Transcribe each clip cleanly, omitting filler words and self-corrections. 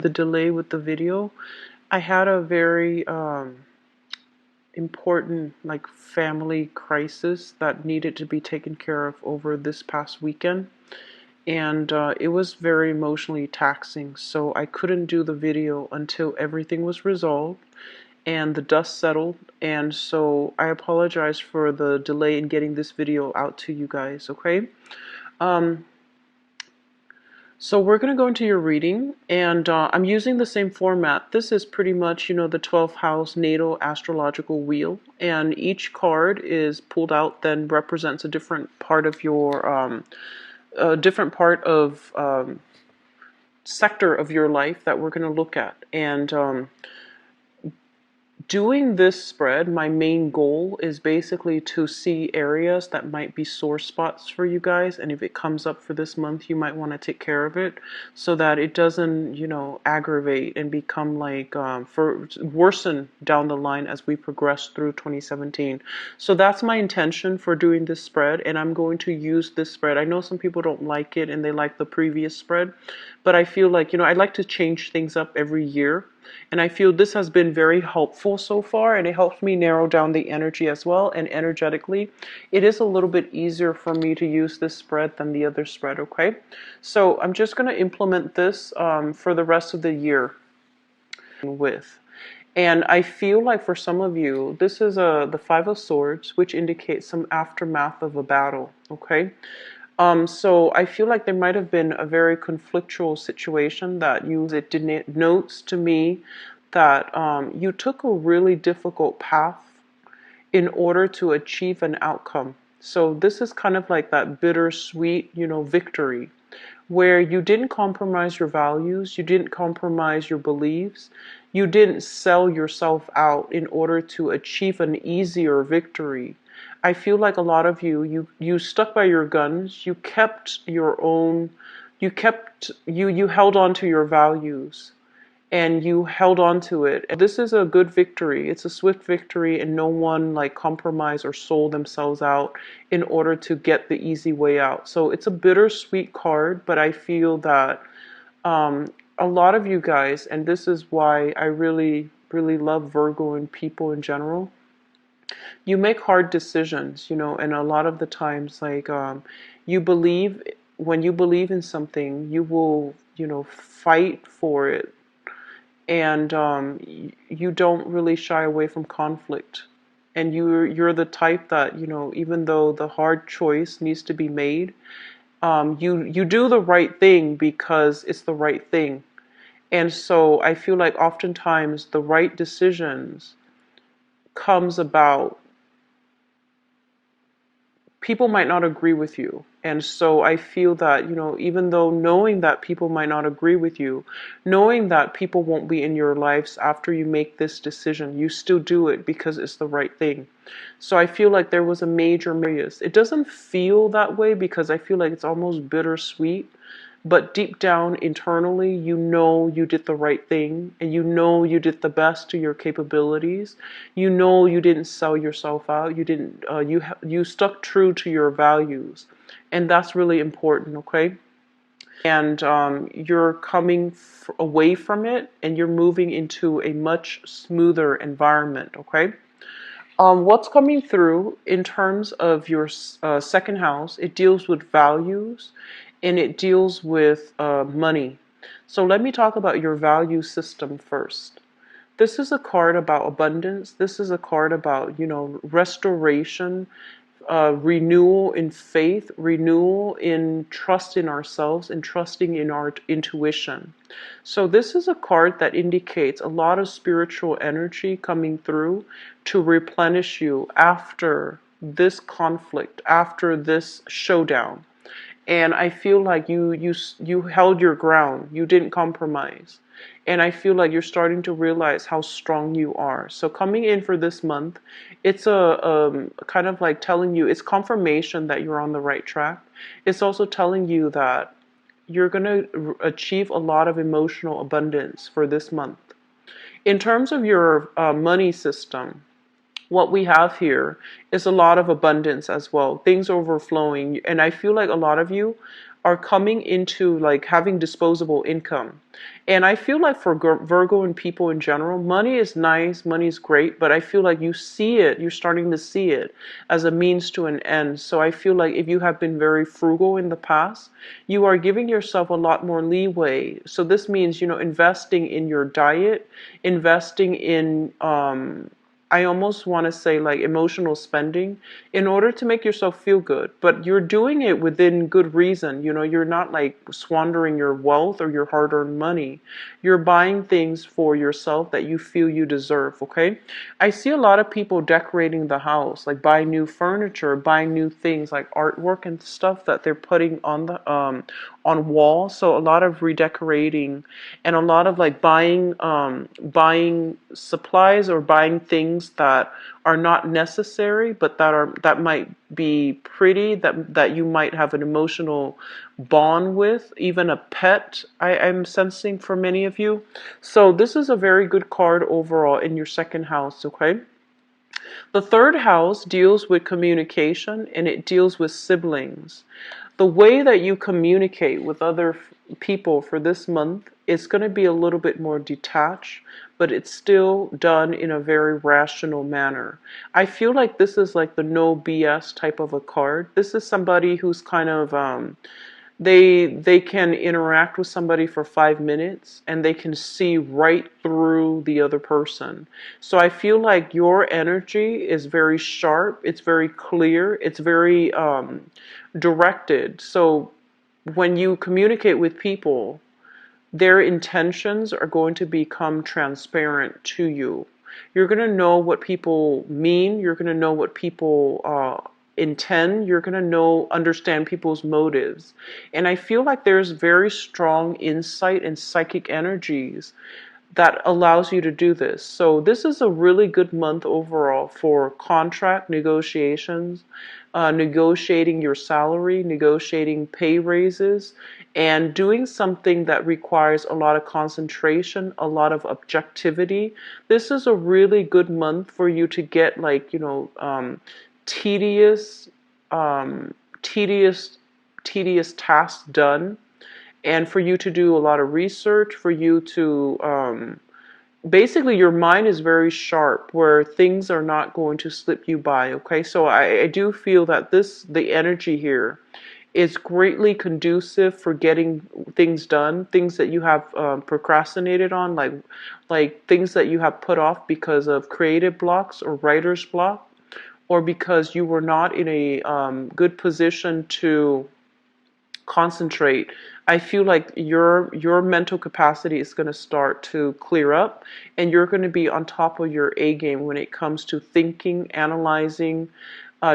the delay with the video. I had a very important like family crisis that needed to be taken care of over this past weekend, and it was very emotionally taxing, so I couldn't do the video until everything was resolved and the dust settled. And so I apologize for the delay in getting this video out to you guys. Okay, um, so we're going to go into your reading, and I'm using the same format. This is pretty much, the 12th house natal astrological wheel, and each card is pulled out, then represents a different part of your, a different part of sector of your life that we're going to look at. And doing this spread, my main goal is basically to see areas that might be sore spots for you guys, and if it comes up for this month, you might want to take care of it so that it doesn't, aggravate and become like for worsen down the line as we progress through 2017. So that's my intention for doing this spread, and I'm going to use this spread. I know some people don't like it and they like the previous spread, but I feel like, I like to change things up every year. And I feel this has been very helpful so far, and it helps me narrow down the energy as well. And energetically, it is a little bit easier for me to use this spread than the other spread, okay? So I'm just going to implement this for the rest of the year with. And I feel like for some of you, this is the Five of Swords, which indicates some aftermath of a battle, okay? So I feel like there might have been a very conflictual situation that it denotes to me that you took a really difficult path in order to achieve an outcome. So this is kind of like that bittersweet, victory, where you didn't compromise your values, you didn't compromise your beliefs, you didn't sell yourself out in order to achieve an easier victory. I feel like a lot of you stuck by your guns, you kept your own, you held on to your values, and you held on to it. This is a good victory. It's a swift victory, and no one like compromised or sold themselves out in order to get the easy way out. So it's a bittersweet card, but I feel that a lot of you guys, and this is why I really, really love Virgo and people in general, you make hard decisions, and a lot of the times, like, when you believe in something, you will, fight for it, and you don't really shy away from conflict. And you're the type that, even though the hard choice needs to be made, you do the right thing because it's the right thing. And so I feel like oftentimes the right decisions comes about, people might not agree with you. And so I feel that, even though knowing that people might not agree with you, knowing that people won't be in your lives after you make this decision, you still do it because it's the right thing. So I feel like there was a major barriers. It doesn't feel that way because I feel like it's almost bittersweet. But deep down internally, you did the right thing, and you did the best to your capabilities. You didn't sell yourself out. You didn't. You stuck true to your values, and that's really important. Okay, and you're coming away from it, and you're moving into a much smoother environment. Okay. What's coming through in terms of your second house, it deals with values and it deals with money. So let me talk about your value system first. This is a card about abundance. This is a card about, restoration, renewal in faith, renewal in trust in ourselves, and trusting in our intuition. So this is a card that indicates a lot of spiritual energy coming through to replenish you after this conflict, after this showdown. And I feel like you held your ground. You didn't compromise. And I feel like you're starting to realize how strong you are. So coming in for this month, it's a kind of like telling you, it's confirmation that you're on the right track. It's also telling you that you're going to achieve a lot of emotional abundance for this month. In terms of your money system, what we have here is a lot of abundance as well, things overflowing. And I feel like a lot of you are coming into like having disposable income. And I feel like for Virgo and people in general, money is nice, money is great, but I feel like you see it, you're starting to see it as a means to an end. So I feel like if you have been very frugal in the past, you are giving yourself a lot more leeway. So this means, investing in your diet, investing in I almost want to say like emotional spending in order to make yourself feel good. But you're doing it within good reason. You're not like squandering your wealth or your hard-earned money. You're buying things for yourself that you feel you deserve, okay? I see a lot of people decorating the house, like buying new furniture, buying new things like artwork and stuff that they're putting on walls. So a lot of redecorating and a lot of like buying supplies or buying things that are not necessary but that might be pretty, that you might have an emotional bond with, even a pet. I'm sensing for many of you. So this is a very good card overall in your second house, okay? The third house deals with communication and it deals with siblings. The way that you communicate with other people for this month is going to be a little bit more detached, but it's still done in a very rational manner. I feel like this is like the no BS type of a card. This is somebody who's kind of they can interact with somebody for 5 minutes and they can see right through the other person. So I feel like your energy is very sharp, it's very clear, it's very directed. So when you communicate with people, their intentions are going to become transparent to you. You're going to know what people mean. You're going to know what people intend. You're going to understand people's motives. And I feel like there's very strong insight and psychic energies that allows you to do this. So this is a really good month overall for contract negotiations, negotiating your salary, negotiating pay raises, and doing something that requires a lot of concentration, a lot of objectivity. This is a really good month for you to get like, tedious, um, tedious, tedious tasks done, and for you to do a lot of research, for you to basically your mind is very sharp where things are not going to slip you by, okay? So I do feel that the energy here is greatly conducive for getting things done, things that you have procrastinated on, like things that you have put off because of creative blocks or writer's block, or because you were not in a good position to concentrate. I feel like your mental capacity is going to start to clear up, and you're going to be on top of your A game when it comes to thinking, analyzing,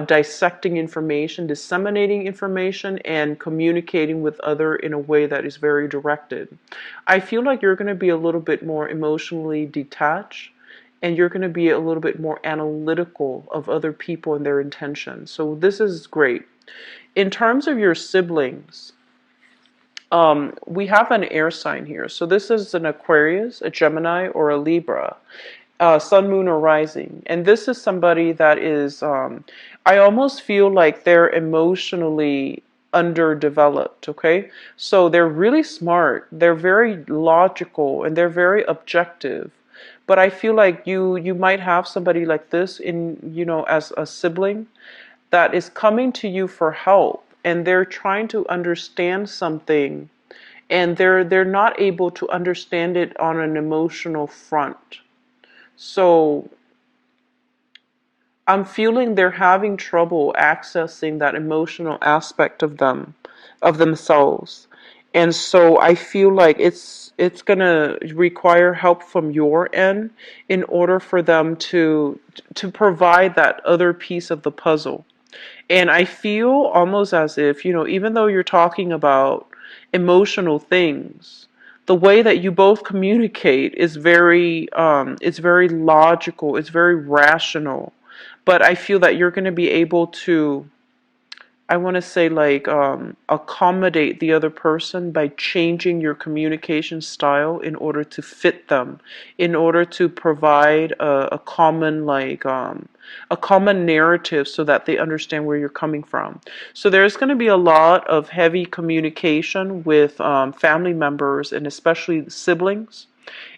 dissecting information, disseminating information, and communicating with other in a way that is very directed. I feel like you're going to be a little bit more emotionally detached, and you're going to be a little bit more analytical of other people and their intentions. So this is great. In terms of your siblings, we have an air sign here. So this is an Aquarius, a Gemini, or a Libra, Sun, Moon, or Rising. And this is somebody that is, I almost feel like they're emotionally underdeveloped, okay? So they're really smart, they're very logical, and they're very objective. But I feel like you might have somebody like this in, as a sibling that is coming to you for help, and they're trying to understand something, and they're not able to understand it on an emotional front. So I'm feeling they're having trouble accessing that emotional aspect of themselves. And so I feel like it's gonna require help from your end in order for them to provide that other piece of the puzzle. And I feel almost as if, even though you're talking about emotional things, the way that you both communicate is it's very logical, it's very rational. But I feel that you're going to be able to I want to say like accommodate the other person by changing your communication style in order to fit them, in order to provide a common a common narrative so that they understand where you're coming from. So there's going to be a lot of heavy communication with family members and especially siblings.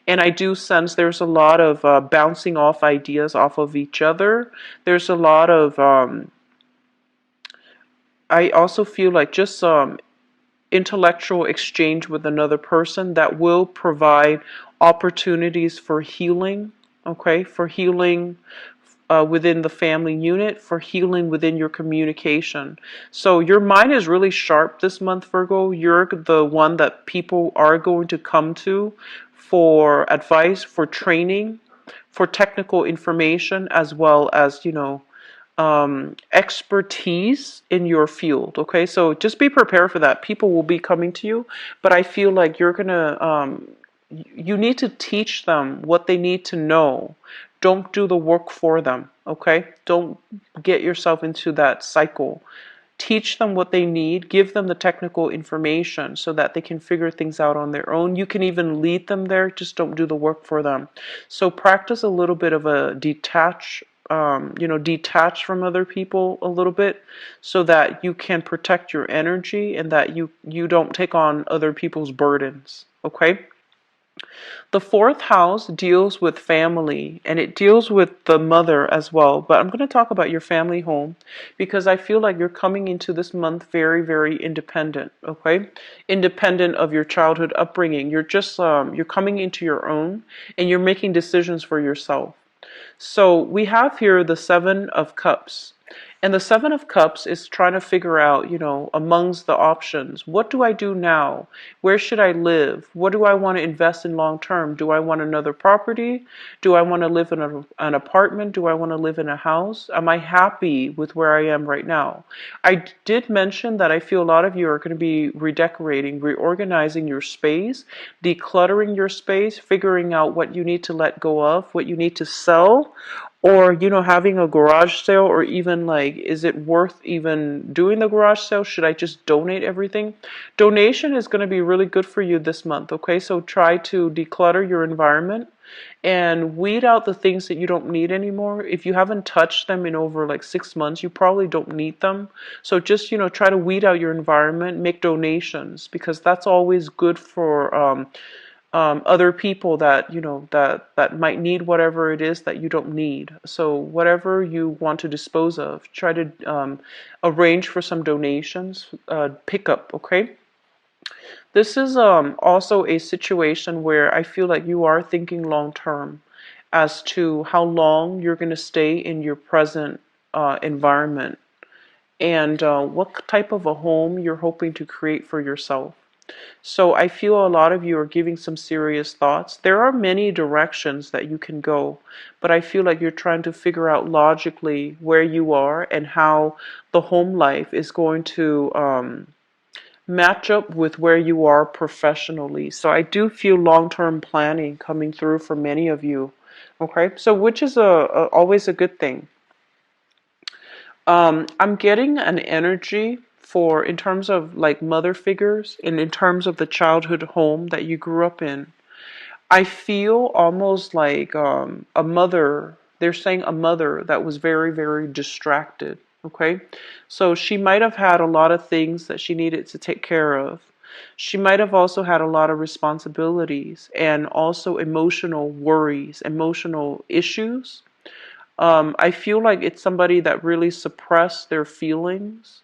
And I do sense there's a lot of bouncing off ideas off of each other. There's a lot of I also feel like just intellectual exchange with another person that will provide opportunities for healing, okay, for healing within the family unit, for healing within your communication. So your mind is really sharp this month, Virgo. You're the one that people are going to come to for advice, for training, for technical information, as well as, expertise in your field. Okay, so just be prepared for that. People will be coming to you, but I feel like you're gonna, you need to teach them what they need to know. Don't do the work for them. Okay, don't get yourself into that cycle. Teach them what they need, give them the technical information so that they can figure things out on their own. You can even lead them there, just don't do the work for them. So practice a little bit of a detach from other people a little bit so that you can protect your energy and that you don't take on other people's burdens. Okay? The fourth house deals with family and it deals with the mother as well. But I'm going to talk about your family home because I feel like you're coming into this month very, very independent. Okay, independent of your childhood upbringing. You're just you're coming into your own and you're making decisions for yourself. So we have here the Seven of Cups. And the Seven of Cups is trying to figure out, amongst the options, what do I do now? Where should I live? What do I want to invest in long term? Do I want another property? Do I want to live in an apartment? Do I want to live in a house? Am I happy with where I am right now? I did mention that I feel a lot of you are going to be redecorating, reorganizing your space, decluttering your space, figuring out what you need to let go of, what you need to sell, or having a garage sale, or even like, is it worth even doing the garage sale? Should I just donate everything? Donation is going to be really good for you this month. Okay, so try to declutter your environment and weed out the things that you don't need anymore. If you haven't touched them in over like 6 months, you probably don't need them. So just try to weed out your environment, make donations, because that's always good for other people that that might need whatever it is that you don't need. So whatever you want to dispose of, try to arrange for some donations, pick up. Okay. This is also a situation where I feel like you are thinking long term as to how long you're going to stay in your present environment and what type of a home you're hoping to create for yourself. So I feel a lot of you are giving some serious thoughts. There are many directions that you can go, but I feel like you're trying to figure out logically where you are and how the home life is going to match up with where you are professionally. So I do feel long-term planning coming through for many of you. Okay, so which is always a good thing. I'm getting an energy for in terms of like mother figures and in terms of the childhood home that you grew up in. I feel almost like a mother, they're saying a mother that was very, very distracted. Okay. So she might have had a lot of things that she needed to take care of. She might have also had a lot of responsibilities and also emotional worries, emotional issues. I feel like it's somebody that really suppressed their feelings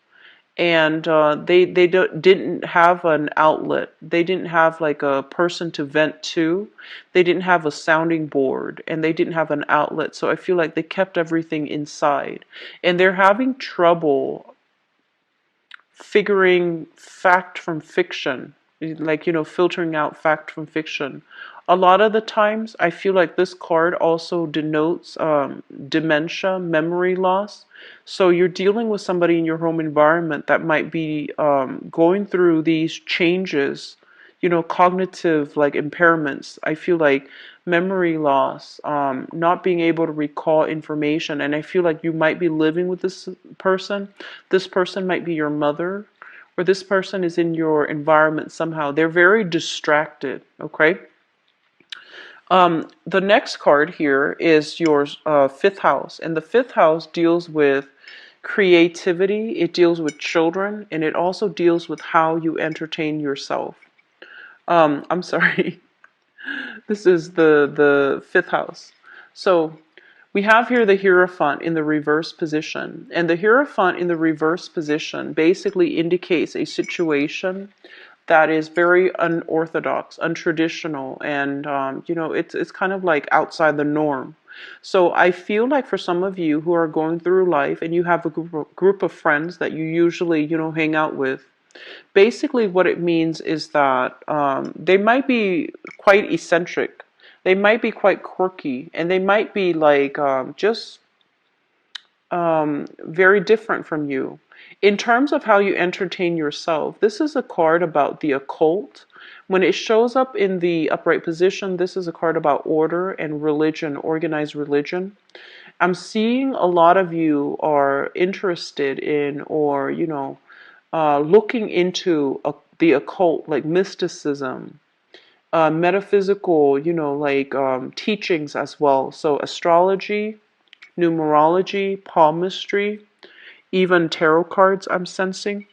and didn't have an outlet. They didn't have like a person to vent to. They didn't have a sounding board and they didn't have an outlet. So I feel like they kept everything inside and they're having trouble figuring fact from fiction, like, filtering out fact from fiction. A lot of the times, I feel like this card also denotes dementia, memory loss. So you're dealing with somebody in your home environment that might be going through these changes, cognitive like impairments. I feel like memory loss, not being able to recall information. And I feel like you might be living with this person. This person might be your mother, or this person is in your environment somehow. They're very distracted, okay? The next card here is your fifth house, and the fifth house deals with creativity, it deals with children, and it also deals with how you entertain yourself. I'm sorry. This is the fifth house. So we have here the Hierophant in the reverse position. And the Hierophant in the reverse position basically indicates a situation that is very unorthodox, untraditional, and it's kind of like outside the norm. So I feel like for some of you who are going through life and you have a group of friends that you usually hang out with, basically what it means is that they might be quite eccentric, they might be quite quirky, and they might be like just very different from you. In terms of how you entertain yourself, this is a card about the occult. When it shows up in the upright position, this is a card about order and religion, organized religion. I'm seeing a lot of you are interested in, or, looking into the occult, like mysticism, metaphysical, like teachings as well. So astrology, numerology, palmistry, even tarot cards I'm sensing,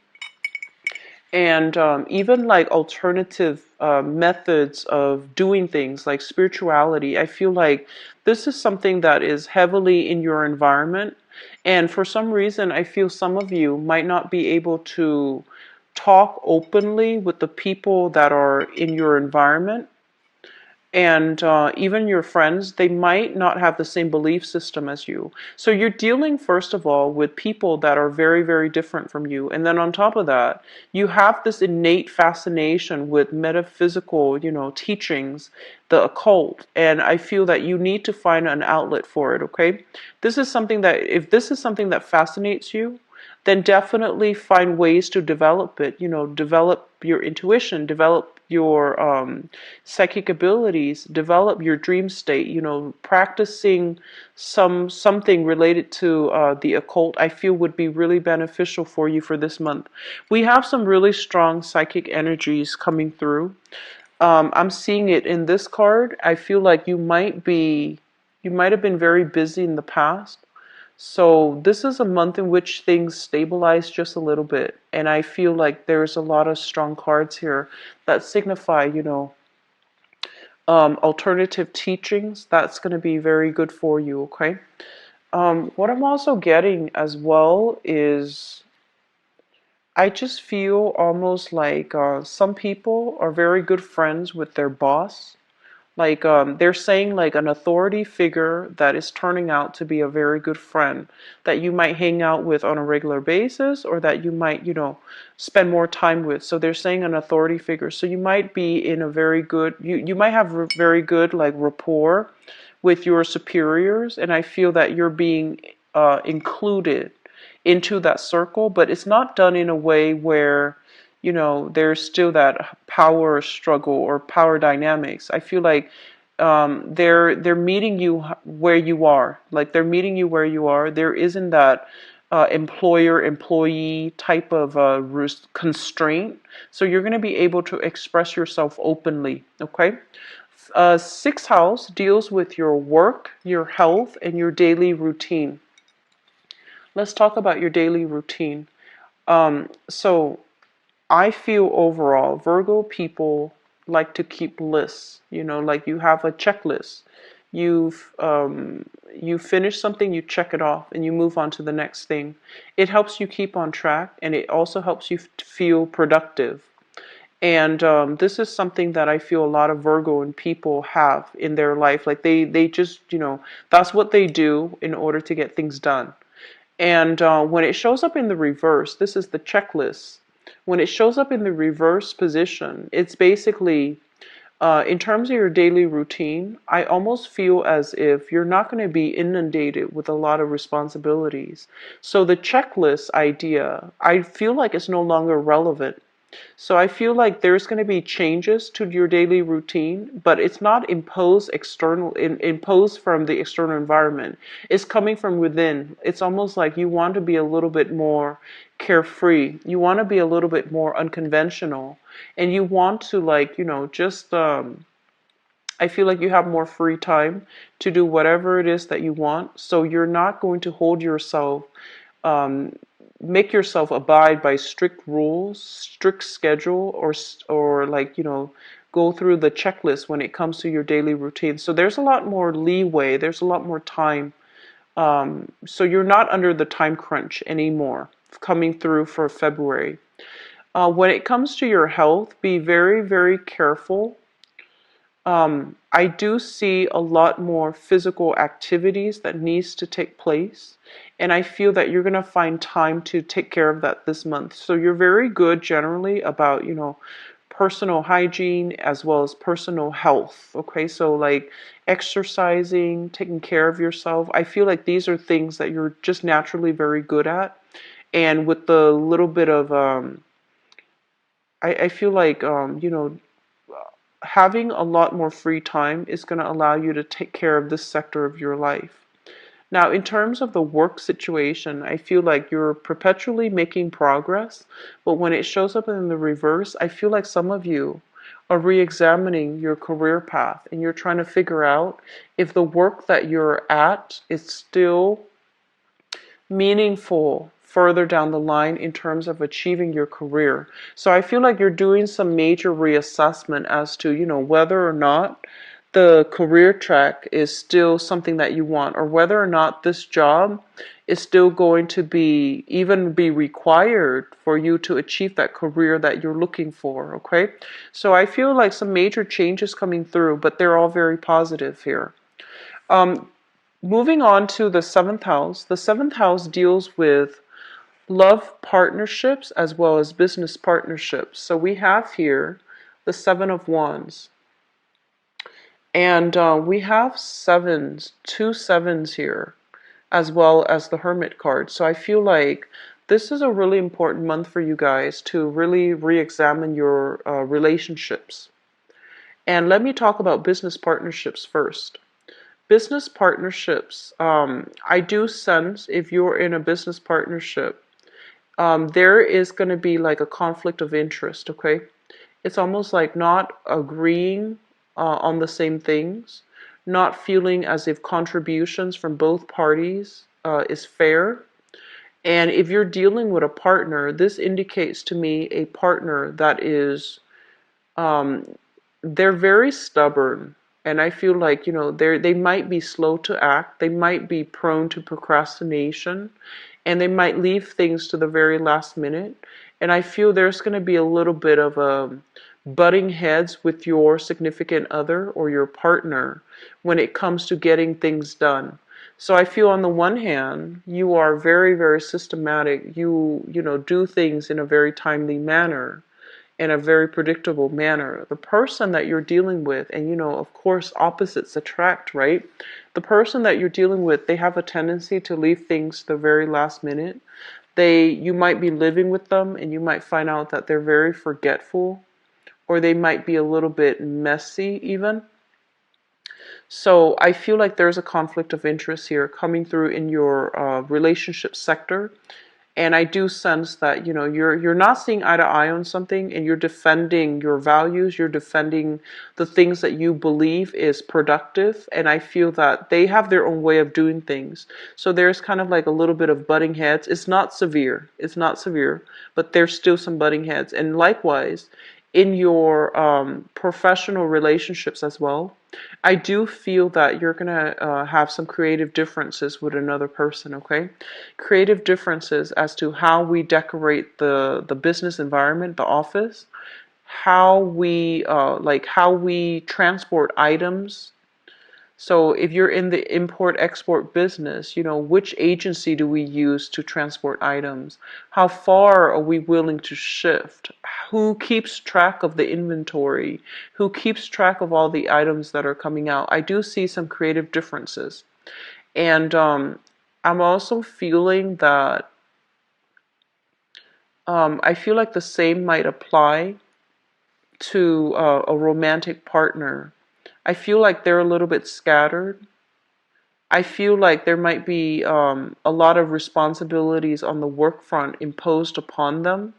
and even like alternative methods of doing things like spirituality. I feel like this is something that is heavily in your environment, and for some reason I feel some of you might not be able to talk openly with the people that are in your environment. And even your friends, they might not have the same belief system as you. So you're dealing, first of all, with people that are very, very different from you. And then on top of that, you have this innate fascination with metaphysical, teachings, the occult. And I feel that you need to find an outlet for it, okay? This is something that, if this is something that fascinates you, then definitely find ways to develop it. Develop your intuition, develop your psychic abilities, develop your dream state. Practicing something related to the occult, I feel would be really beneficial for you for this month. We have some really strong psychic energies coming through. I'm seeing it in this card. I feel like you might have been very busy in the past. So this is a month in which things stabilize just a little bit. And I feel like there's a lot of strong cards here that signify, alternative teachings. That's going to be very good for you, okay? What I'm also getting as well is I just feel almost like some people are very good friends with their boss. Like they're saying like an authority figure that is turning out to be a very good friend that you might hang out with on a regular basis, or that you might, spend more time with. So they're saying an authority figure. So you might be in a very good, you might have very good like rapport with your superiors. And I feel that you're being included into that circle, but it's not done in a way where there's still that power struggle or power dynamics. I feel like they're meeting you where you are. Like they're meeting you where you are. There isn't that employer-employee type of constraint. So you're going to be able to express yourself openly, okay? Sixth house deals with your work, your health, and your daily routine. Let's talk about your daily routine. So I feel overall, Virgo people like to keep lists. Like you have a checklist. You finish something, you check it off, and you move on to the next thing. It helps you keep on track, and it also helps you feel productive. And this is something that I feel a lot of Virgo people have in their life. Like they just, that's what they do in order to get things done. And when it shows up in the reverse, this is the checklist. When it shows up in the reverse position, it's basically, in terms of your daily routine, I almost feel as if you're not going to be inundated with a lot of responsibilities. So the checklist idea, I feel like it's no longer relevant. So I feel like there's going to be changes to your daily routine, but it's not imposed from the external environment. It's coming from within. It's almost like you want to be a little bit more carefree. You want to be a little bit more unconventional, and you want to, like, just I feel like you have more free time to do whatever it is that you want. So you're not going to hold yourself, um, make yourself abide by strict rules, strict schedule, or like, go through the checklist when it comes to your daily routine. So there's a lot more leeway. There's a lot more time. So you're not under the time crunch anymore coming through for February. When it comes to your health, be very, very careful. I do see a lot more physical activities that needs to take place, and I feel that you're going to find time to take care of that this month. So you're very good generally about, personal hygiene as well as personal health. Okay, so like exercising, taking care of yourself. I feel like these are things that you're just naturally very good at, and with the little bit of, I feel like, having a lot more free time is going to allow you to take care of this sector of your life. Now, in terms of the work situation, I feel like you're perpetually making progress, but when it shows up in the reverse, I feel like some of you are re-examining your career path and you're trying to figure out if the work that you're at is still meaningful further down the line in terms of achieving your career. So I feel like you're doing some major reassessment as to, whether or not the career track is still something that you want, or whether or not this job is still going to be required for you to achieve that career that you're looking for. Okay, so I feel like some major changes coming through, but they're all very positive here. um, Moving on to the seventh house. The seventh house deals with love partnerships as well as business partnerships. So we have here the Seven of Wands. And we have sevens, two sevens here, as well as the Hermit card. So I feel like this is a really important month for you guys to really re-examine your relationships. And let me talk about business partnerships first. Business partnerships, I do sense if you're in a business partnership, there is going to be like a conflict of interest, okay? It's almost like not agreeing on the same things, not feeling as if contributions from both parties is fair. And if you're dealing with a partner, this indicates to me a partner that is, um, they're very stubborn. And I feel like, they might be slow to act, they might be prone to procrastination, and they might leave things to the very last minute. And I feel there's going to be a little bit of a butting heads with your significant other or your partner when it comes to getting things done. So I feel on the one hand, you are very, very systematic. You do things in a very timely manner, in a very predictable manner. The person that you're dealing with, and of course, opposites attract, right? The person that you're dealing with, they have a tendency to leave things to the very last minute. You might be living with them and you might find out that they're very forgetful, or they might be a little bit messy even. So I feel like there's a conflict of interest here coming through in your relationship sector. And I do sense that, you're not seeing eye to eye on something, and you're defending your values, you're defending the things that you believe is productive, and I feel that they have their own way of doing things. So there's kind of like a little bit of butting heads. It's not severe. It's not severe, but there's still some butting heads. And likewise, in your professional relationships as well, I do feel that you're going to have some creative differences with another person, okay? Creative differences as to how we decorate the business environment, the office, how we how we transport items. So if you're in the import-export business, which agency do we use to transport items? How far are we willing to shift? Who keeps track of the inventory? Who keeps track of all the items that are coming out? I do see some creative differences. And I'm also feeling that I feel like the same might apply to a romantic partner. I feel like they're a little bit scattered. I feel like there might be a lot of responsibilities on the work front imposed upon them.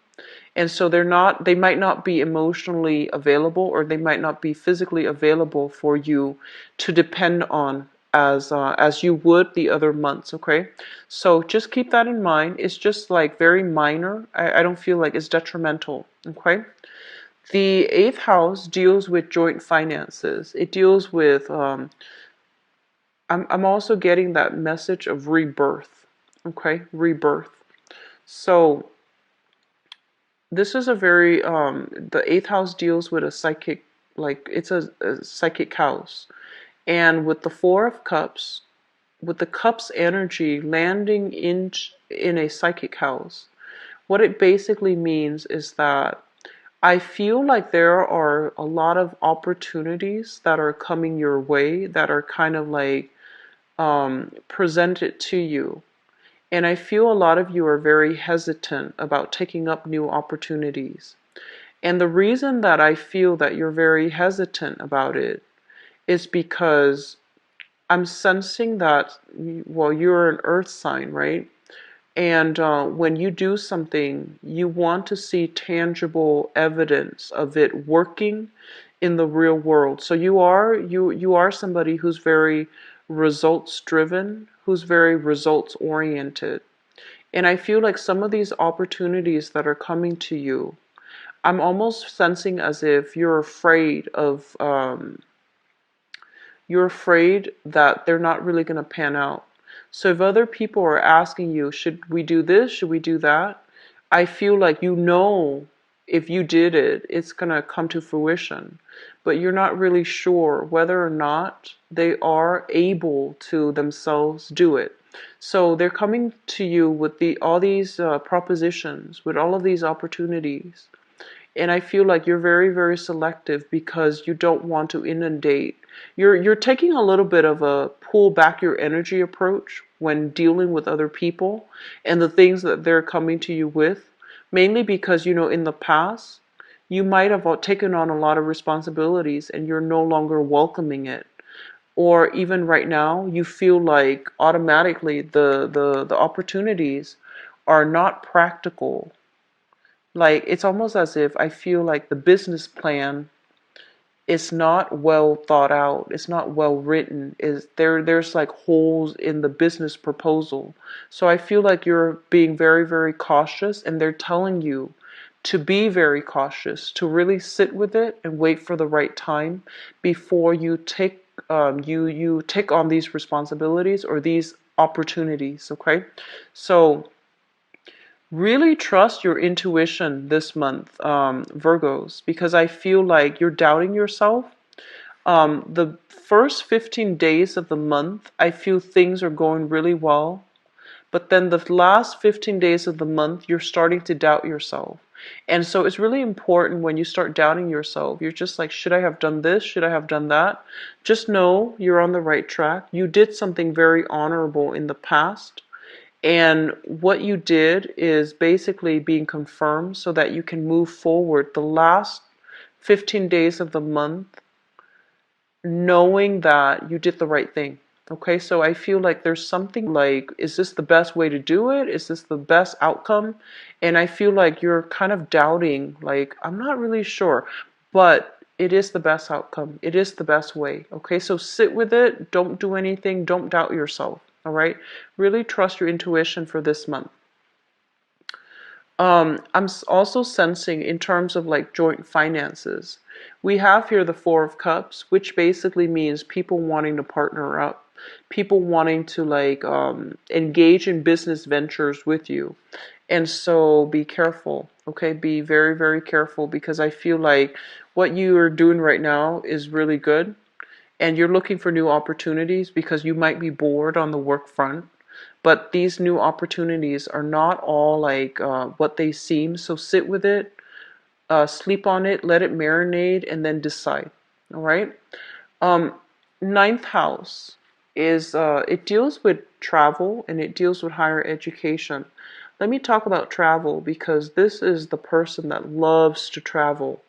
And so they might not be emotionally available, or they might not be physically available for you to depend on as you would the other months, okay? So just keep that in mind. It's just like very minor. I don't feel like it's detrimental, okay? The eighth house deals with joint finances. It deals with, I'm also getting that message of rebirth, okay? Rebirth. So this is a very, the eighth house deals with a psychic, like it's a psychic house. And with the Four of Cups, with the Cups energy landing in a psychic house, what it basically means is that I feel like there are a lot of opportunities that are coming your way that are kind of like presented to you. And I feel a lot of you are very hesitant about taking up new opportunities. And the reason that I feel that you're very hesitant about it is because I'm sensing that, well, you're an earth sign, right? And when you do something, you want to see tangible evidence of it working in the real world. So you are somebody who's very results driven, who's very results oriented. And I feel like some of these opportunities that are coming to you, I'm almost sensing as if you're afraid that they're not really going to pan out. So if other people are asking you, should we do this? Should we do that? I feel like you know if you did it, it's going to come to fruition. But you're not really sure whether or not they are able to themselves do it. So they're coming to you with all these propositions, with all of these opportunities. And I feel like you're very, very selective because you don't want to inundate. You're taking a little bit of a pull back your energy approach when dealing with other people and the things that they're coming to you with, mainly because, in the past, you might have taken on a lot of responsibilities and you're no longer welcoming it. Or even right now, you feel like automatically the opportunities are not practical. Like it's almost as if I feel like the business plan is not well thought out. It's not well written. There's like holes in the business proposal. So I feel like you're being very, very cautious, and they're telling you to be very cautious, to really sit with it and wait for the right time before you take on these responsibilities or these opportunities. Okay, so really trust your intuition this month, Virgos, because I feel like you're doubting yourself. The first 15 days of the month, I feel things are going really well. But then the last 15 days of the month, you're starting to doubt yourself. And so it's really important when you start doubting yourself. You're just like, should I have done this? Should I have done that? Just know you're on the right track. You did something very honorable in the past. And what you did is basically being confirmed so that you can move forward the last 15 days of the month knowing that you did the right thing. Okay, so I feel like there's something like, is this the best way to do it? Is this the best outcome? And I feel like you're kind of doubting, like, I'm not really sure, but it is the best outcome. It is the best way. Okay, so sit with it. Don't do anything. Don't doubt yourself. All right, really trust your intuition for this month. I'm also sensing in terms of like joint finances. We have here the Four of Cups, which basically means people wanting to partner up, people wanting to like engage in business ventures with you. And so be careful, okay? Be very, very careful because I feel like what you are doing right now is really good. And you're looking for new opportunities because you might be bored on the work front. But these new opportunities are not all like what they seem. So sit with it, sleep on it, let it marinate, and then decide. All right. Um, Ninth house is it deals with travel and it deals with higher education. let me talk about travel, because this is the person that loves to travel.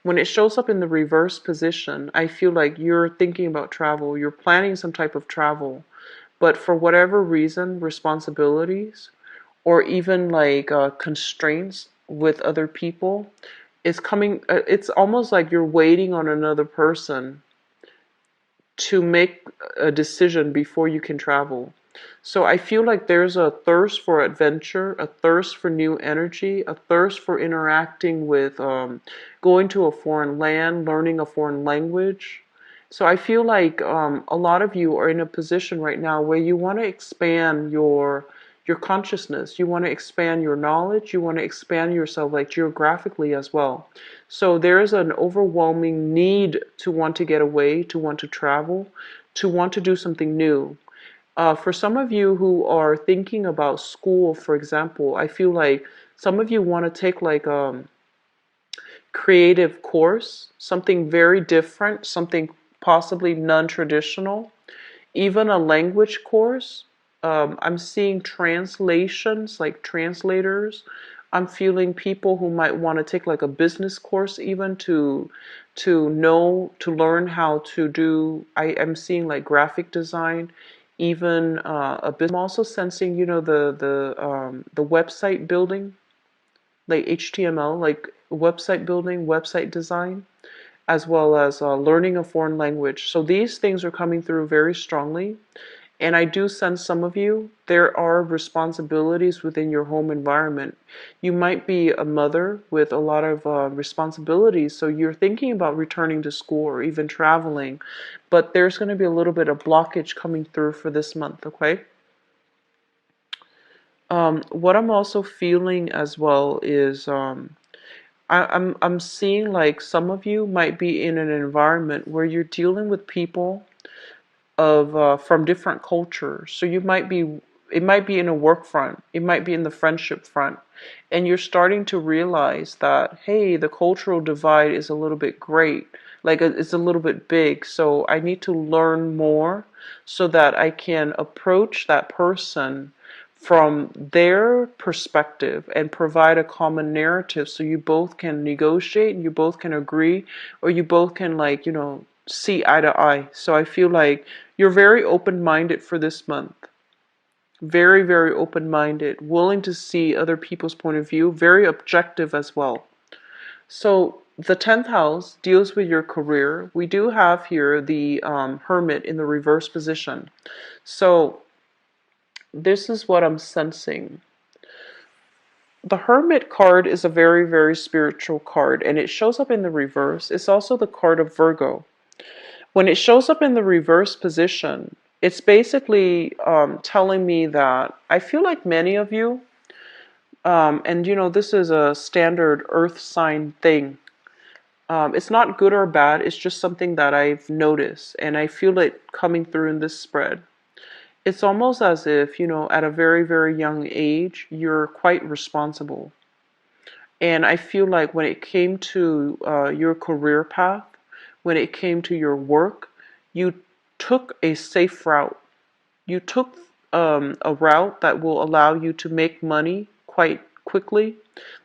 When it shows up in the reverse position, I feel like you're thinking about travel, you're planning some type of travel, but for whatever reason, responsibilities or even like constraints with other people is coming. It's almost like you're waiting on another person to make a decision before you can travel. So I feel like there's a thirst for adventure, a thirst for new energy, a thirst for interacting with, going to a foreign land, learning a foreign language. So I feel like a lot of you are in a position right now where you want to expand your consciousness, you want to expand your knowledge, you want to expand yourself like geographically as well. So there's an overwhelming need to want to get away, to want to travel, to want to do something new. For some of you who are thinking about school, for example, I feel like some of you want to take like a creative course, something very different, something possibly non-traditional, even a language course. I'm seeing translations, like translators. I'm feeling people who might want to take like a business course, even to learn how to do. I am seeing like graphic design, even a business. I'm also sensing, the website building, like HTML, like website building, website design, as well as learning a foreign language. So these things are coming through very strongly. And I do sense some of you, there are responsibilities within your home environment. You might be a mother with a lot of responsibilities, so you're thinking about returning to school or even traveling, but there's going to be a little bit of blockage coming through for this month, okay? What I'm also feeling as well is I'm seeing like some of you might be in an environment where you're dealing with people of from different cultures. So it might be in a work front, it might be in the friendship front, and you're starting to realize that, hey, the cultural divide is a little bit great, like it's a little bit big. So I need to learn more so that I can approach that person from their perspective and provide a common narrative so you both can negotiate and you both can agree, or you both can, like, see eye to eye. So I feel like you're very open-minded for this month. Very, very open-minded, willing to see other people's point of view, very objective as well. So the 10th house deals with your career. We do have here the Hermit in the reverse position. So this is what I'm sensing. The Hermit card is a very, very spiritual card, and it shows up in the reverse. It's also the card of Virgo. When it shows up in the reverse position, it's basically telling me that I feel like many of you, and this is a standard earth sign thing. It's not good or bad, it's just something that I've noticed, and I feel it coming through in this spread. It's almost as if, at a very, very young age, you're quite responsible. And I feel like when it came to your career path, when it came to your work, you took a safe route. You took a route that will allow you to make money quite quickly,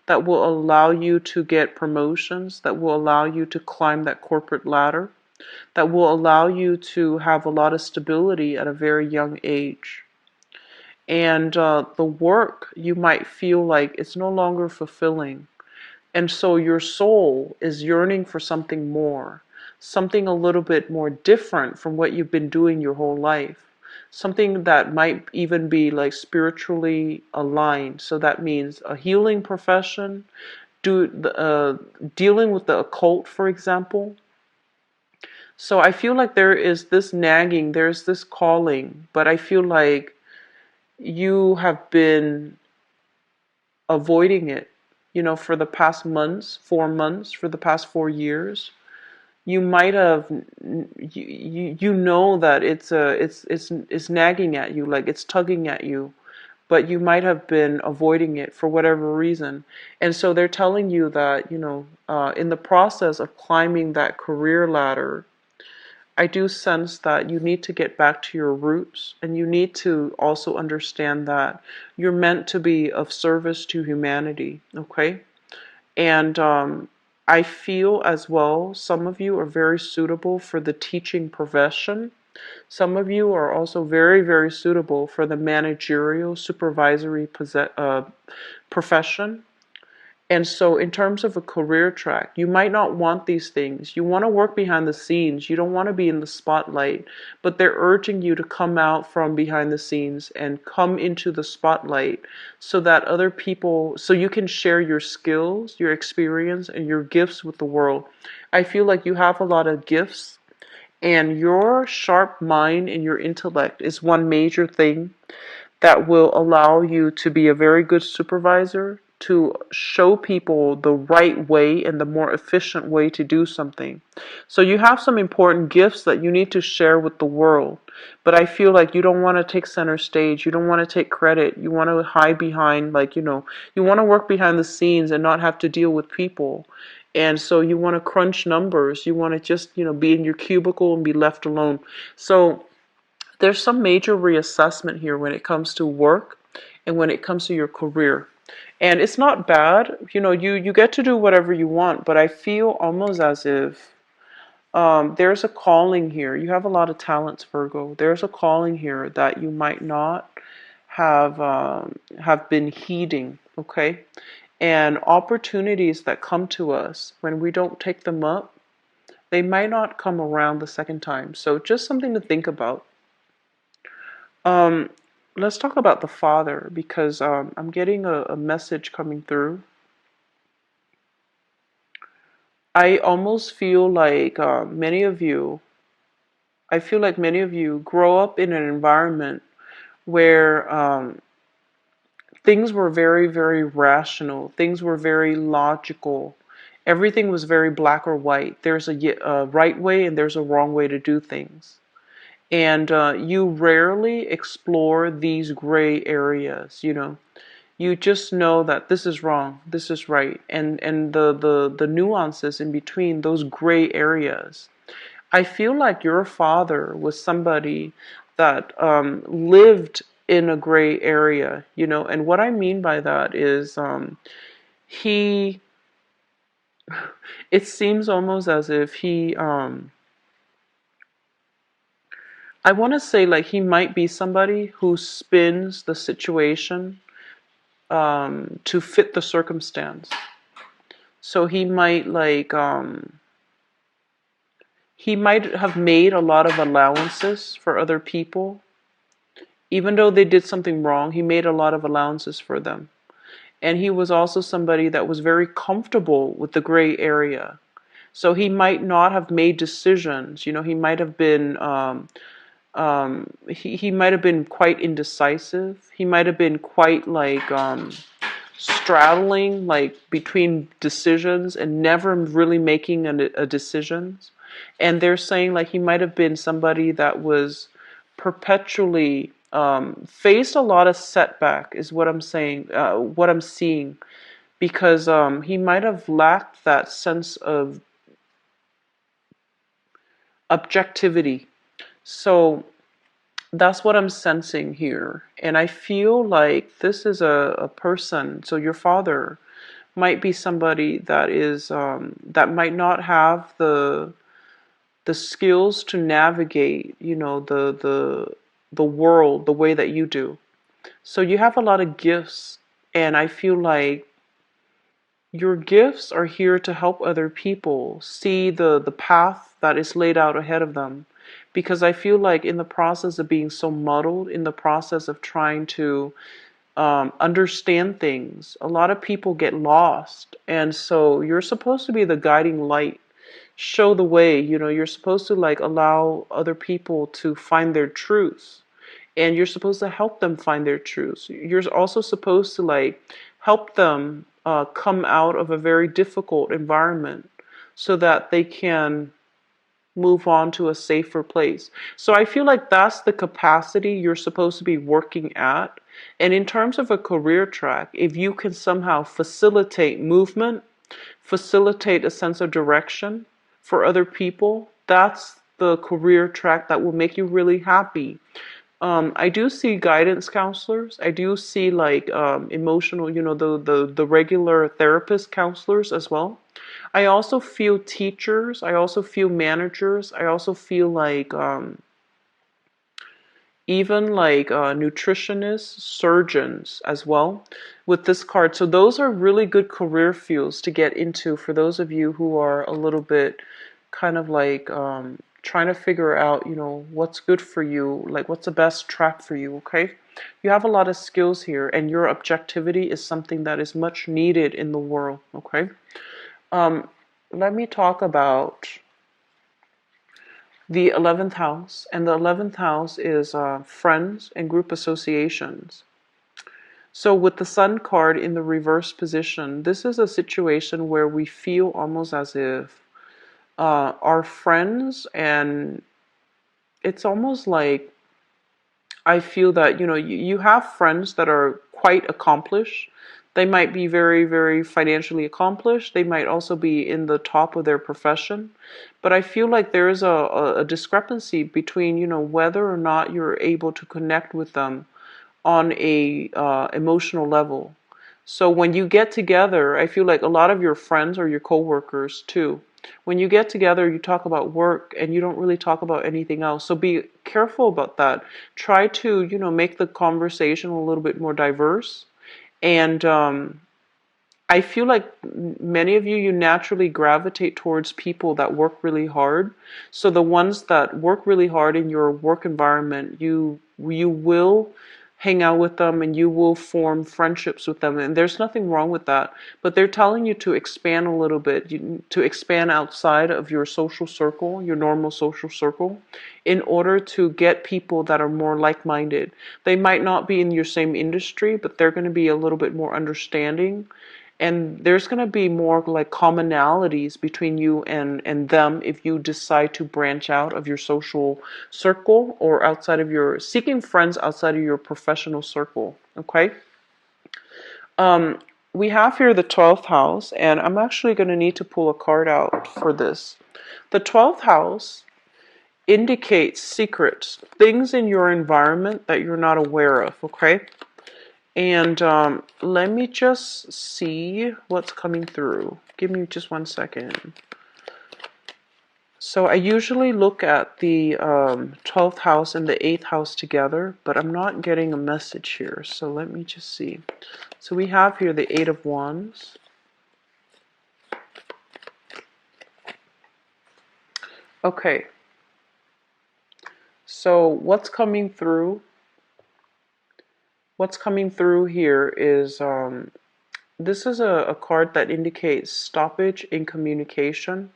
that will allow you to get promotions, that will allow you to climb that corporate ladder, that will allow you to have a lot of stability at a very young age. And the work, you might feel like it's no longer fulfilling. And so your soul is yearning for something more, something a little bit more different from what you've been doing your whole life. Something that might even be like spiritually aligned. So that means a healing profession, dealing with the occult, for example. So I feel like there is this nagging, there's this calling, but I feel like you have been avoiding it, for the past months, 4 months, for the past 4 years. You might have, you know that it's nagging at you, like it's tugging at you, but you might have been avoiding it for whatever reason. And so they're telling you that, in the process of climbing that career ladder, I do sense that you need to get back to your roots, and you need to also understand that you're meant to be of service to humanity, okay? And I feel as well, some of you are very suitable for the teaching profession. Some of you are also very, very suitable for the managerial, supervisory profession. And so, in terms of a career track, you might not want these things. You want to work behind the scenes. You don't want to be in the spotlight. But they're urging you to come out from behind the scenes and come into the spotlight so that other people, so you can share your skills, your experience, and your gifts with the world. I feel like you have a lot of gifts, and your sharp mind and your intellect is one major thing that will allow you to be a very good supervisor, to show people the right way and the more efficient way to do something. So you have some important gifts that you need to share with the world. But I feel like you don't want to take center stage. You don't want to take credit. You want to hide behind, like, you want to work behind the scenes and not have to deal with people. And so you want to crunch numbers. You want to just, be in your cubicle and be left alone. So there's some major reassessment here when it comes to work and when it comes to your career. And it's not bad, you get to do whatever you want, but I feel almost as if there's a calling here. You have a lot of talents, Virgo. There's a calling here that you might not have been heeding, okay? And opportunities that come to us when we don't take them up, they might not come around the second time. So just something to think about. Um, let's talk about the father because I'm getting a message coming through. I almost feel like I feel like many of you grow up in an environment where things were very, very rational. Things were very logical. Everything was very black or white. There's a right way and there's a wrong way to do things. And you rarely explore these gray areas. You just know that this is wrong, this is right, and the nuances in between those gray areas. I feel like your father was somebody that lived in a gray area, and what I mean by that is he it seems almost as if he I want to say like he might be somebody who spins the situation to fit the circumstance. So he might have made a lot of allowances for other people. Even though they did something wrong, he made a lot of allowances for them. And he was also somebody that was very comfortable with the gray area. So he might not have made decisions. He might have been he might have been quite indecisive. He might have been quite like straddling like between decisions and never really making a decisions. And they're saying like he might have been somebody that was perpetually faced a lot of setback is what I'm saying, what I'm seeing, because he might have lacked that sense of objectivity. So that's what I'm sensing here. And I feel like this is a person, so your father might be somebody that is that might not have the skills to navigate, the world the way that you do. So you have a lot of gifts, and I feel like your gifts are here to help other people see the path that is laid out ahead of them. Because I feel like in the process of being so muddled, in the process of trying to understand things, a lot of people get lost. And so you're supposed to be the guiding light, show the way. You're supposed to like allow other people to find their truth. And you're supposed to help them find their truths. You're also supposed to like help them come out of a very difficult environment so that they can move on to a safer place. So I feel like that's the capacity you're supposed to be working at. And in terms of a career track, if you can somehow facilitate movement, facilitate a sense of direction for other people, the career track that will make you really happy. I do see guidance counselors. I do see like emotional, you know, the regular therapist counselors as well. I also feel teachers. I also feel managers. I also feel like even like nutritionists, surgeons as well with this card. So those are really good career fields to get into for those of you who are a little bit kind of like trying to figure out, you know, what's good for you, like what's the best track for you, okay? You have a lot of skills here, and your objectivity is something that is much needed in the world, okay? Um, Let me talk about the 11th house, and the 11th house is friends and group associations. So with the Sun card in the reverse position, this is a situation where we feel almost as if our friends, and it's almost like I feel that, you know, you have friends that are quite accomplished. They might be very, very financially accomplished. They might also be in the top of their profession. But I feel like there is a discrepancy between, you know, whether or not you're able to connect with them on a emotional level. So when you get together, I feel like a lot of your friends or your coworkers too, when you get together, you talk about work and you don't really talk about anything else. So be careful about that. Try to, you know, make the conversation a little bit more diverse. And I feel like many of you, you naturally gravitate towards people that work really hard. So the ones that work really hard in your work environment, you will hang out with them and you will form friendships with them. And there's nothing wrong with that. But they're telling you to expand a little bit, to expand outside of your social circle, your normal social circle, in order to get people that are more like-minded. They might not be in your same industry, but they're going to be a little bit more understanding, and there's going to be more like commonalities between you and them if you decide to branch out of your social circle or outside of your seeking friends outside of your professional circle. Okay. um we have here the 12th house, and I'm actually going to need to pull a card out for this. The 12th house indicates secrets, things in your environment that you're not aware of. Okay. And let me just see what's coming through. Give me just 1 second. So I usually look at the 12th house and the 8th house together, but I'm not getting a message here. So let me just see. So we have here the 8 of Wands. Okay. So what's coming through? What's coming through here is this is a card that indicates stoppage in communication,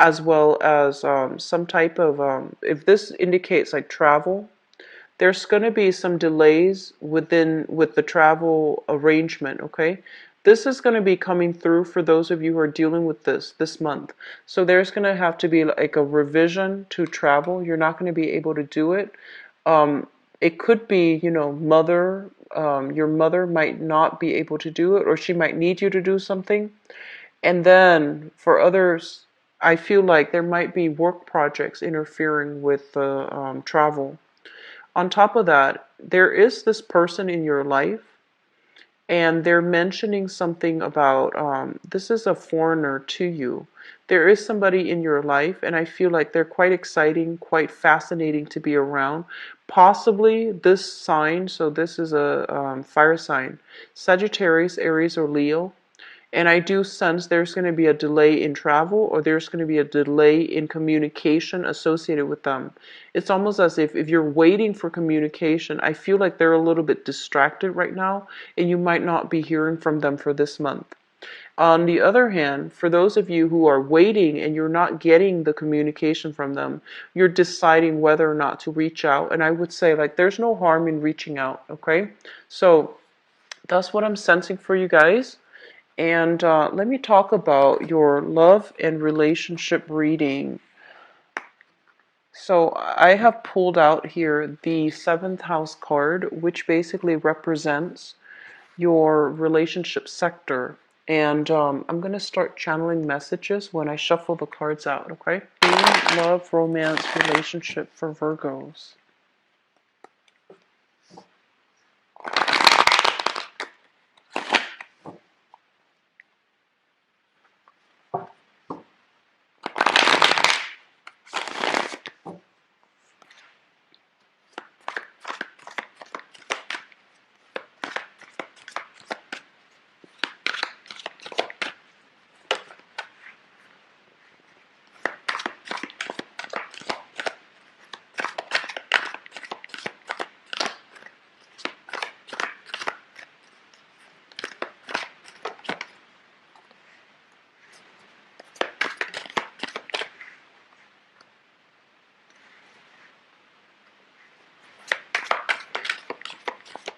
as well as some type of, if this indicates like travel, there's going to be some delays with the travel arrangement, okay? This is going to be coming through for those of you who are dealing with this month. So there's going to have to be like a revision to travel. You're not going to be able to do it. It could be, you know, your mother might not be able to do it, or she might need you to do something. And then for others, I feel like there might be work projects interfering with the travel. On top of that, there is this person in your life, and they're mentioning something about this is a foreigner to you. There is somebody in your life, and I feel like they're quite exciting, quite fascinating to be around. Possibly this sign, so this is a fire sign, Sagittarius, Aries, or Leo. And I do sense there's going to be a delay in travel, or there's going to be a delay in communication associated with them. It's almost as if you're waiting for communication, I feel like they're a little bit distracted right now, and you might not be hearing from them for this month. On the other hand, for those of you who are waiting and you're not getting the communication from them, you're deciding whether or not to reach out. And I would say, like, there's no harm in reaching out, okay? So that's what I'm sensing for you guys. And let me talk about your love and relationship reading. So I have pulled out here the 7th house card, which basically represents your relationship sector. And I'm going to start channeling messages when I shuffle the cards out, okay? love, romance, relationship for Virgos.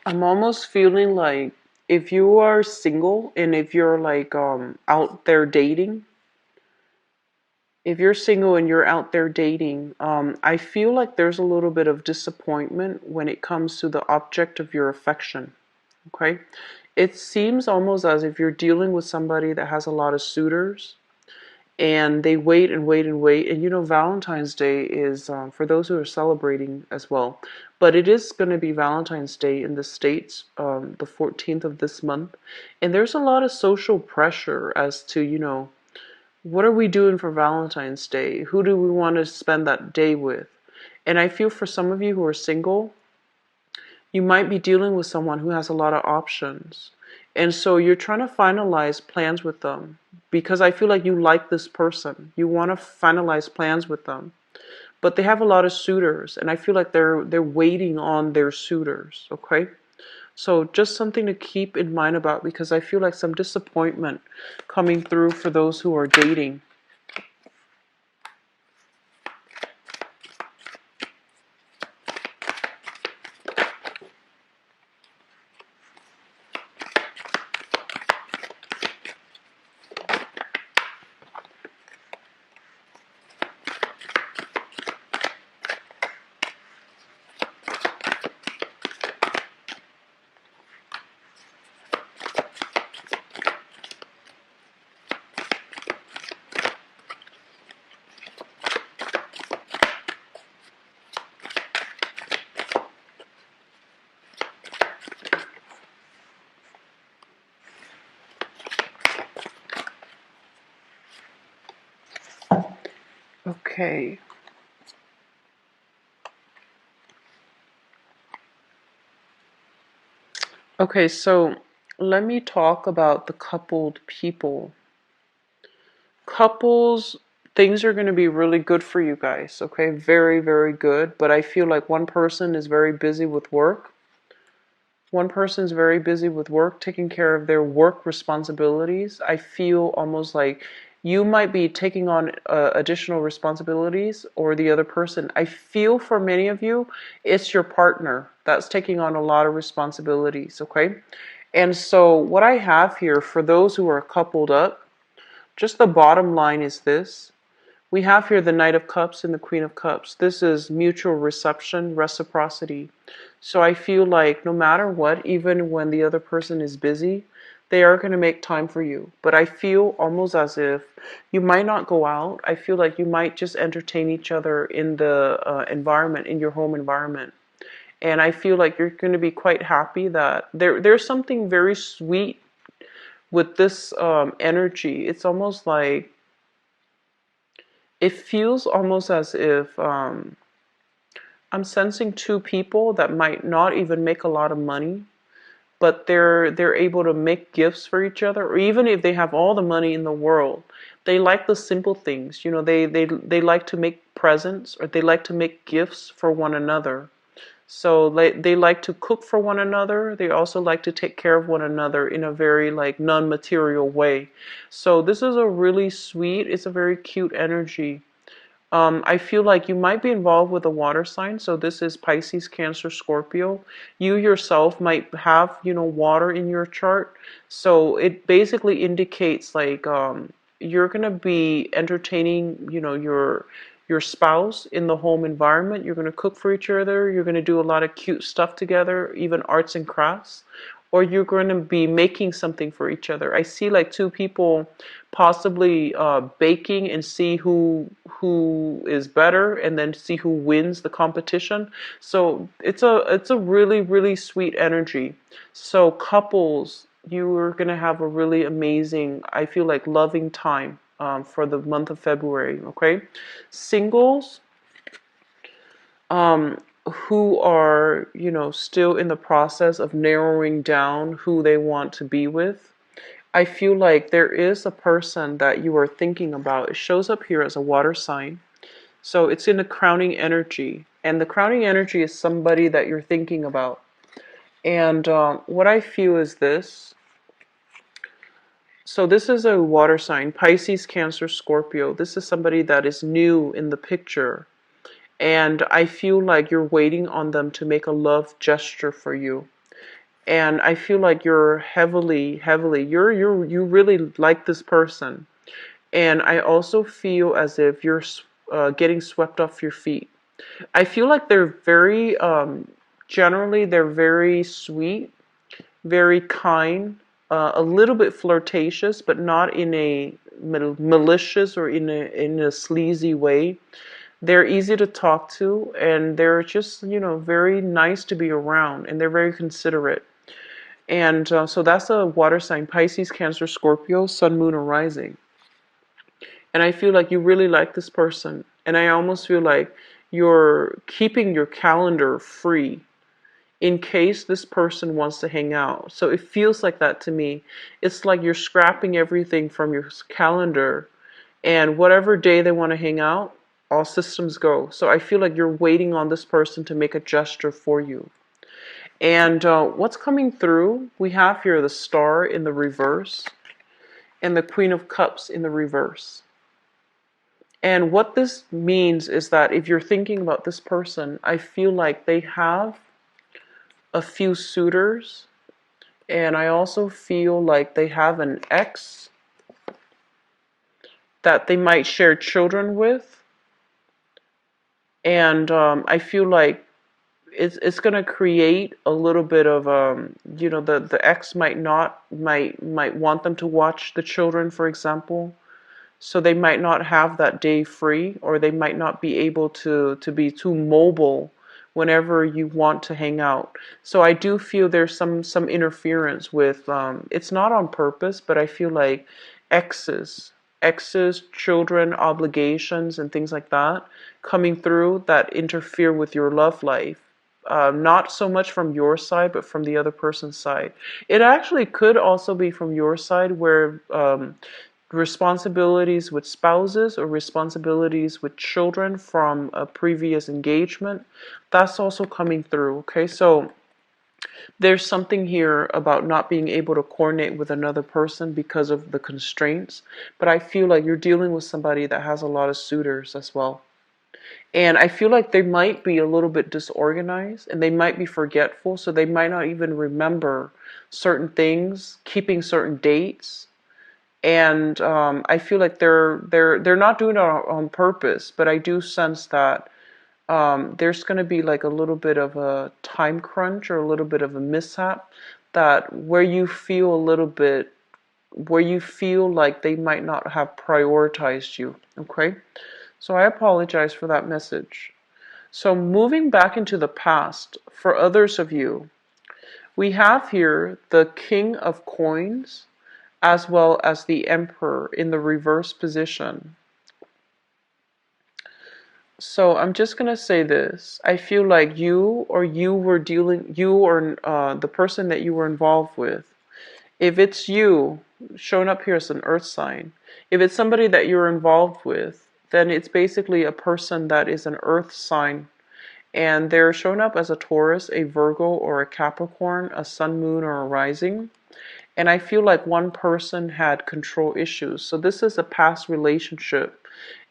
I'm almost feeling like if you are single and if you're like out there dating, if you're single and you're out there dating, I feel like there's a little bit of disappointment when it comes to the object of your affection. Okay? It seems almost as if you're dealing with somebody that has a lot of suitors and they wait and wait and wait. And you know, Valentine's Day is for those who are celebrating as well, but it is going to be Valentine's Day in the States, the 14th of this month. And there's a lot of social pressure as to, you know, what are we doing for Valentine's Day? Who do we want to spend that day with? And I feel for some of you who are single, you might be dealing with someone who has a lot of options. And so you're trying to finalize plans with them because I feel like you like this person. You want to finalize plans with them. But they have a lot of suitors and I feel like they're waiting on their suitors, okay? So just something to keep in mind about because I feel like some disappointment coming through for those who are dating. Okay. Okay, so let me talk about the coupled people. Couples, things are going to be really good for you guys, okay? Very, very good. But I feel like one person is very busy with work. One person's very busy with work, taking care of their work responsibilities. I feel almost like you might be taking on additional responsibilities, or the other person. I feel for many of you, it's your partner that's taking on a lot of responsibilities, okay? And so what I have here for those who are coupled up, just the bottom line is this. We have here the Knight of Cups and the Queen of Cups. This is mutual reception, reciprocity. So I feel like no matter what, even when the other person is busy, they are going to make time for you. But I feel almost as if you might not go out. I feel like you might just entertain each other in the environment, in your home environment. And I feel like you're going to be quite happy that there's something very sweet with this energy. It's almost like it feels almost as if I'm sensing two people that might not even make a lot of money, but they're able to make gifts for each other, or even if they have all the money in the world, they like the simple things. You know, they like to make presents or they like to make gifts for one another. So they like to cook for one another. They also like to take care of one another in a very like non-material way. So this is a really sweet, it's a very cute energy. I feel like you might be involved with a water sign. So this is Pisces, Cancer, Scorpio. You yourself might have, you know, water in your chart. So it basically indicates like you're going to be entertaining, you know, your spouse in the home environment. You're going to cook for each other. You're going to do a lot of cute stuff together, even arts and crafts. or you're going to be making something for each other. I see like two people possibly baking and see who is better, and then see who wins the competition. So it's a really sweet energy. So couples, you are going to have a really amazing, I feel like, loving time for the month of February. Okay, singles, um, who are, still in the process of narrowing down who they want to be with. I feel like there is a person that you are thinking about. It shows up here as a water sign. So it's in the crowning energy. And the crowning energy is somebody that you're thinking about. And what I feel is this. So this is a water sign, Pisces, Cancer, Scorpio. This is somebody that is new in the picture. And I feel like you're waiting on them to make a love gesture for you. And I feel like you're you really like this person. And I also feel as if you're getting swept off your feet. I feel like they're very, generally, they're very sweet, very kind, a little bit flirtatious, but not in a malicious or in a sleazy way. They're easy to talk to, and they're just, very nice to be around, and they're very considerate. And so that's a water sign, Pisces, Cancer, Scorpio, Sun, Moon, or Rising. And I feel like you really like this person. And I almost feel like you're keeping your calendar free in case this person wants to hang out. So it feels like that to me. It's like you're scrapping everything from your calendar, and whatever day they want to hang out, all systems go. So I feel like you're waiting on this person to make a gesture for you. And what's coming through, we have here the Star in the reverse and the Queen of Cups in the reverse. And what this means is that if you're thinking about this person, I feel like they have a few suitors, and I also feel like they have an ex that they might share children with. And I feel like it's going to create a little bit of the ex might want them to watch the children, for example. So they might not have that day free, or they might not be able to be too mobile whenever you want to hang out. So I do feel there's some interference with, it's not on purpose, but I feel like exes, children, obligations, and things like that coming through that interfere with your love life. Not so much from your side, but from the other person's side. It actually could also be from your side, where responsibilities with spouses or responsibilities with children from a previous engagement, that's also coming through. Okay, so there's something here about not being able to coordinate with another person because of the constraints, but I feel like you're dealing with somebody that has a lot of suitors as well. And I feel like they might be a little bit disorganized, and they might be forgetful, so they might not even remember certain things, keeping certain dates. And I feel like they're not doing it on purpose, but I do sense that there's going to be like a little bit of a time crunch or a little bit of a mishap, that where you feel like they might not have prioritized you. Okay, so I apologize for that message. So moving back into the past, for others of you, we have here the King of Coins as well as the Emperor in the reverse position. So I'm just going to say this. I feel like you or the person that you were involved with, if it's you, shown up here as an earth sign, if it's somebody that you're involved with, then it's basically a person that is an earth sign. And they're shown up as a Taurus, a Virgo, or a Capricorn, a sun, moon, or a rising. And I feel like one person had control issues. So this is a past relationship.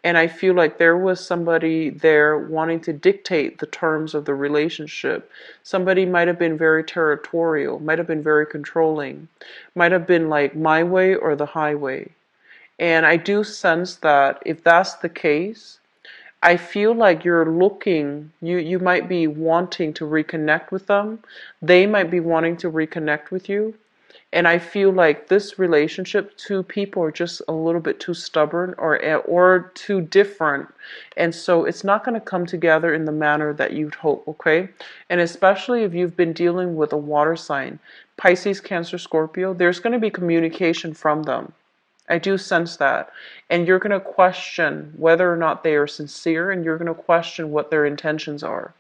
And I feel like there was somebody there wanting to dictate the terms of the relationship. Somebody might have been very territorial, might have been very controlling, might have been like my way or the highway. And I do sense that if that's the case, I feel like you're looking, you might be wanting to reconnect with them. They might be wanting to reconnect with you. And I feel like this relationship, two people are just a little bit too stubborn or too different. And so it's not going to come together in the manner that you'd hope, okay? And especially if you've been dealing with a water sign, Pisces, Cancer, Scorpio, there's going to be communication from them. I do sense that. And you're going to question whether or not they are sincere, and you're going to question what their intentions are.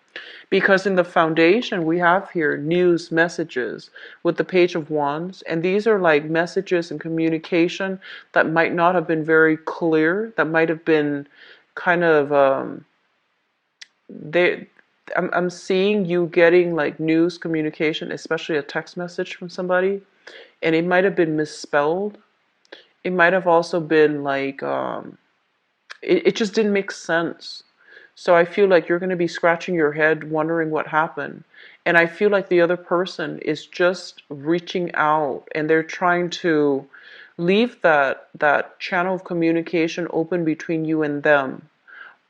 Because in the foundation, we have here news messages with the Page of Wands. And these are like messages and communication that might not have been very clear, that might have been kind of, they, I'm seeing you getting like news communication, especially a text message from somebody, and it might have been misspelled. It might have also been like, it just didn't make sense. So I feel like you're going to be scratching your head wondering what happened. And I feel like the other person is just reaching out and they're trying to leave that channel of communication open between you and them,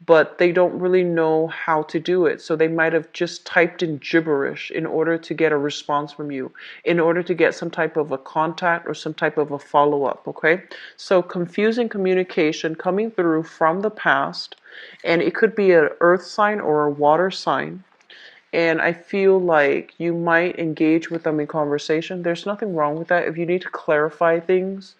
but they don't really know how to do it. So they might have just typed in gibberish in order to get a response from you, in order to get some type of a contact or some type of a follow-up, okay? So confusing communication coming through from the past, and it could be an earth sign or a water sign. And I feel like you might engage with them in conversation. There's nothing wrong with that. If you need to clarify things,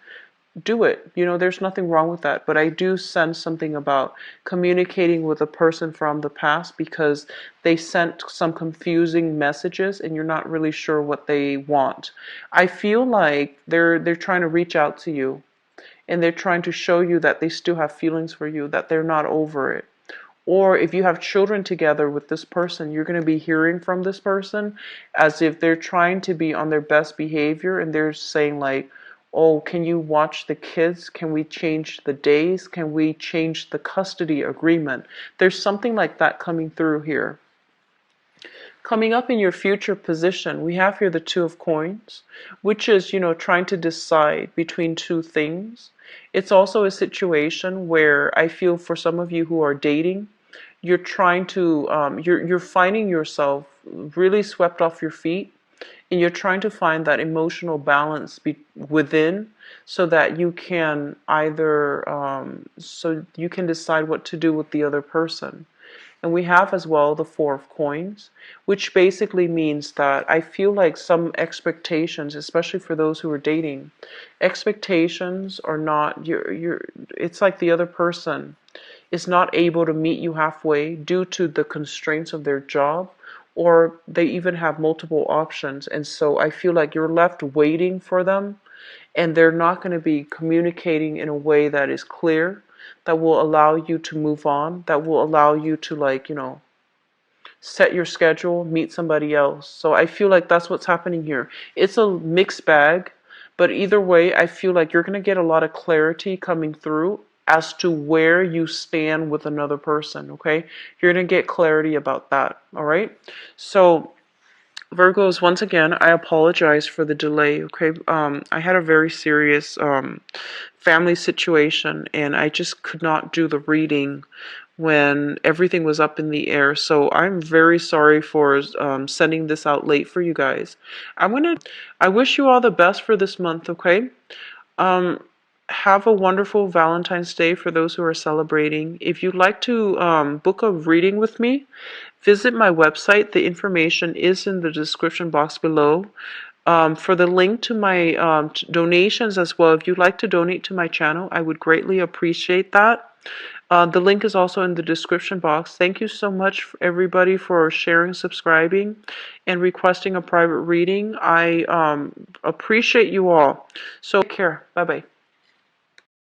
do it. You know, there's nothing wrong with that. But I do sense something about communicating with a person from the past because they sent some confusing messages and you're not really sure what they want. I feel like they're trying to reach out to you and they're trying to show you that they still have feelings for you, that they're not over it. Or if you have children together with this person, you're going to be hearing from this person as if they're trying to be on their best behavior and they're saying like, oh, can you watch the kids? Can we change the days? Can we change the custody agreement? There's something like that coming through here. Coming up in your future position, we have here the Two of Coins, which is, you know, trying to decide between two things. It's also a situation where I feel for some of you who are dating, you're trying to, you're finding yourself really swept off your feet, and you're trying to find that emotional balance within so that you can either, so you can decide what to do with the other person. And we have as well the Four of Coins, which basically means that I feel like some expectations, especially for those who are dating, expectations are not, it's like the other person is not able to meet you halfway due to the constraints of their job, or they even have multiple options. And so I feel like you're left waiting for them, and they're not going to be communicating in a way that is clear, that will allow you to move on, that will allow you to, like, you know, set your schedule, meet somebody else. So I feel like that's what's happening here. It's a mixed bag, but either way, I feel like you're going to get a lot of clarity coming through as to where you stand with another person, okay? You're going to get clarity about that, all right? So Virgos, once again, I apologize for the delay, okay? I had a very serious family situation, and I just could not do the reading when everything was up in the air. So I'm very sorry for sending this out late for you guys. I wish you all the best for this month, okay? Have a wonderful Valentine's Day for those who are celebrating. If you'd like to book a reading with me, visit my website. The information is in the description box below. For the link to my donations as well, if you'd like to donate to my channel, I would greatly appreciate that. The link is also in the description box. Thank you so much, everybody, for sharing, subscribing, and requesting a private reading. I appreciate you all. So take care. Bye-bye.